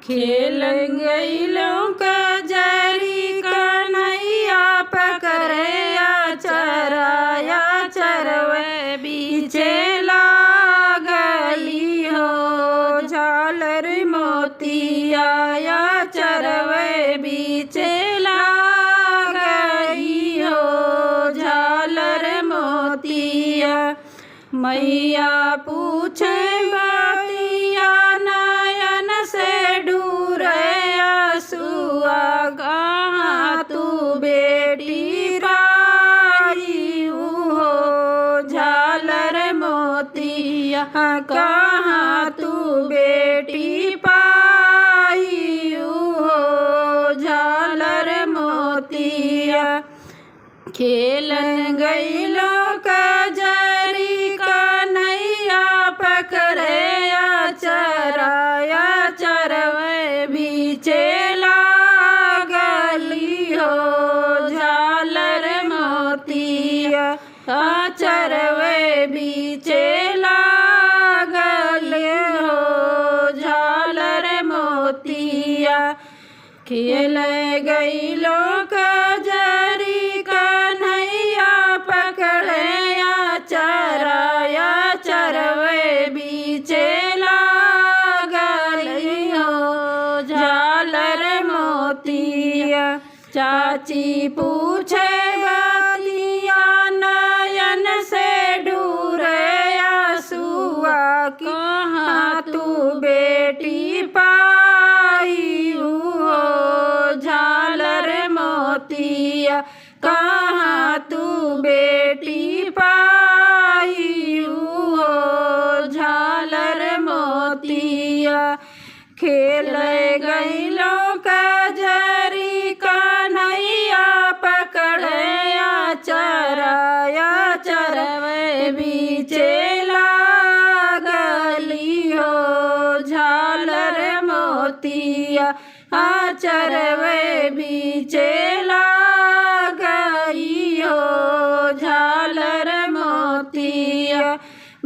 खेल गईलों कजरी कन्हैया पकड़े चराया चरवे बीचे लागली हो झालर मोतिया चरवे बीचे लागली हो झालर मोतिया। मैया पूछे बतिया नयन से डूरे आंसुआ कहाँ तू बेटी पाई हो झालर मोतिया कहाँ तू बेटी पाई हो झालर मोतिया। खेलन गईलो कजरी कन्हैया पकड़े चराया चरवे बीचे लागली हो झालर मोतिया चरवे बीचे लागली हो झालर मोतिया। खेल गईलो कजरी कन्हैया पकड़े चराया चरवे बीचे लागली हो झालर मोतिया। चाची पूछे बतिया नयन से डूरे आंसुआ कहाँ तू बेटी पाई हो झालर मोतिया कहाँ तू बेटी पाई हो झालर मोतिया। खेल गईलो कजरी कन्हैया पकड़े चराया चरवे बीचे लागली हो झालर मोतिया चरवे बीचे लागई हो झालर मोतिया।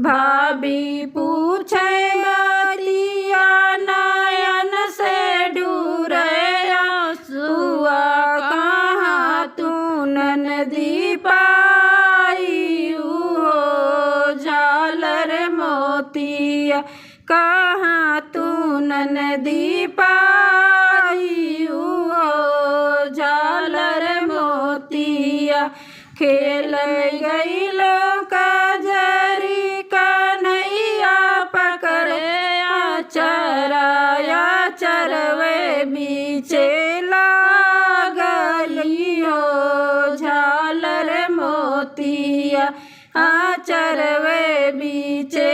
भाभी पूछे बतिया नयन से डूरे आंसुआ कहाँ तू ननदी पाई हो झालर मोतिया कहाँ तू ननदी पाई हो झालर मोतिया। खेल गईलो कजरी कन्हैया पकड़े चराया चरवे बीचे लागली हो झालर मोतिया चरवे बीचे